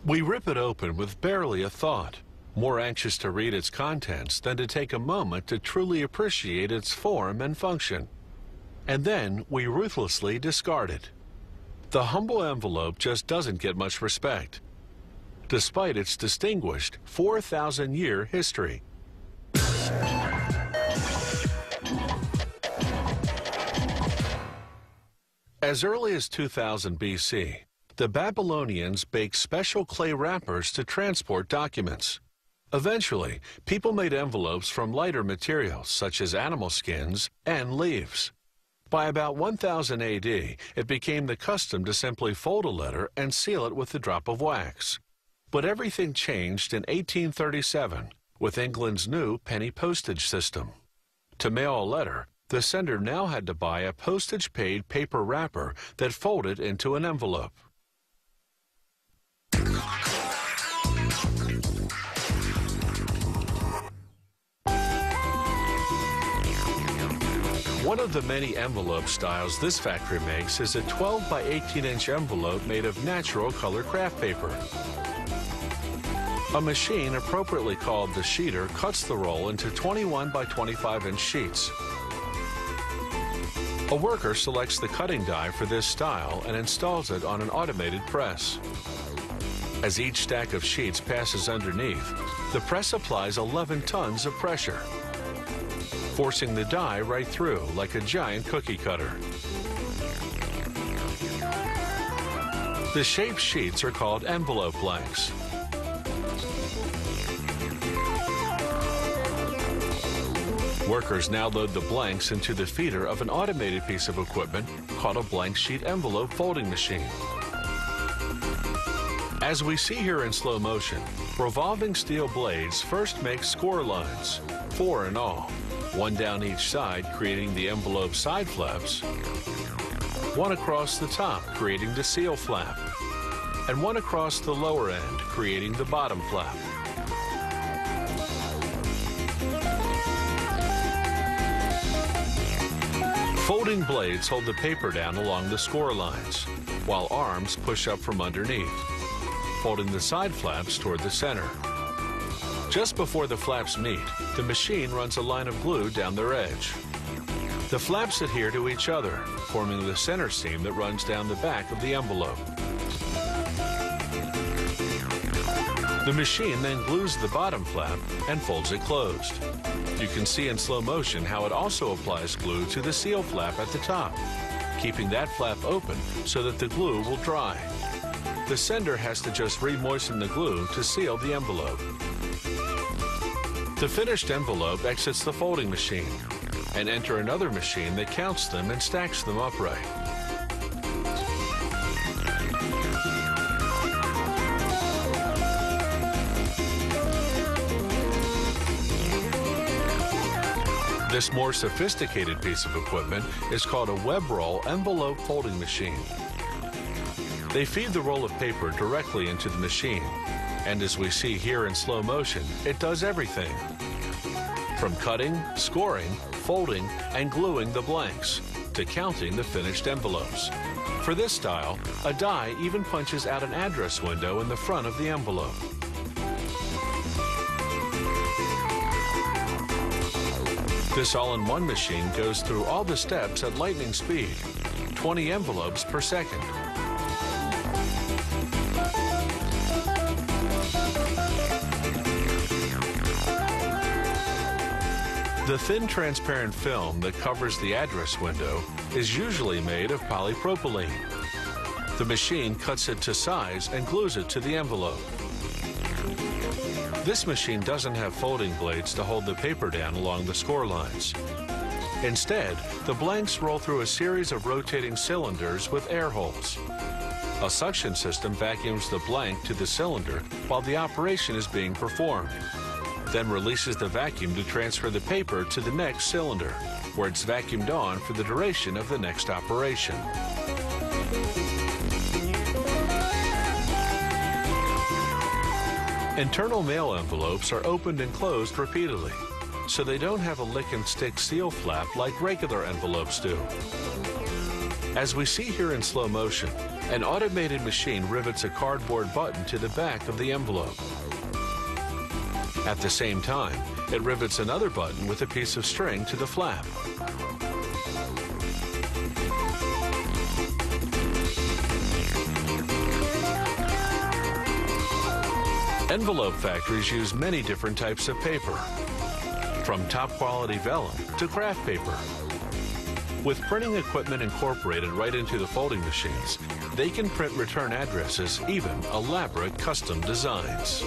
We rip it open with barely a thought, more anxious to read its contents than to take a moment to truly appreciate its form and function. And then we ruthlessly discard it. The humble envelope just doesn't get much respect, despite its distinguished 4,000-year history. As early as 2000 BC, the Babylonians baked special clay wrappers to transport documents. Eventually, people made envelopes from lighter materials such as animal skins and leaves. By about 1000 AD, it became the custom to simply fold a letter and seal it with a drop of wax. But everything changed in 1837 with England's new penny postage system. To mail a letter, the sender now had to buy a postage-paid paper wrapper that folded into an envelope. One of the many envelope styles this factory makes is a 12 by 18-inch envelope made of natural color craft paper. A machine appropriately called the sheeter cuts the roll into 21 by 25-inch sheets. A worker selects the cutting die for this style and installs it on an automated press. As each stack of sheets passes underneath, the press applies 11 tons of pressure, forcing the die right through like a giant cookie cutter. The shaped sheets are called envelope blanks. Workers now load the blanks into the feeder of an automated piece of equipment called a blank sheet envelope folding machine. As we see here in slow motion, revolving steel blades first make score lines, 4 in all, one down each side creating the envelope side flaps, one across the top creating the seal flap, and one across the lower end creating the bottom flap. Folding blades hold the paper down along the score lines, while arms push up from underneath, folding the side flaps toward the center. Just before the flaps meet, the machine runs a line of glue down their edge. The flaps adhere to each other, forming the center seam that runs down the back of the envelope. The machine then glues the bottom flap and folds it closed. You can see in slow motion how it also applies glue to the seal flap at the top, keeping that flap open so that the glue will dry. The sender has to just re-moisten the glue to seal the envelope. The finished envelope exits the folding machine and enter another machine that counts them and stacks them upright. This more sophisticated piece of equipment is called a web roll envelope folding machine. They feed the roll of paper directly into the machine, and as we see here in slow motion, it does everything. From cutting, scoring, folding, and gluing the blanks, to counting the finished envelopes. For this style, a die even punches out an address window in the front of the envelope. This all-in-one machine goes through all the steps at lightning speed, 20 envelopes per second. The thin transparent film that covers the address window is usually made of polypropylene. The machine cuts it to size and glues it to the envelope. This machine doesn't have folding blades to hold the paper down along the score lines. Instead, the blanks roll through a series of rotating cylinders with air holes. A suction system vacuums the blank to the cylinder while the operation is being performed, then releases the vacuum to transfer the paper to the next cylinder, where it's vacuumed on for the duration of the next operation. Internal mail envelopes are opened and closed repeatedly, so they don't have a lick and stick seal flap like regular envelopes do. As we see here in slow motion, An automated machine rivets a cardboard button to the back of the envelope. At the same time, it rivets another button with a piece of string to the flap. Envelope factories use many different types of paper, from top-quality vellum to craft paper. With printing equipment incorporated right into the folding machines, they can print return addresses, even elaborate custom designs.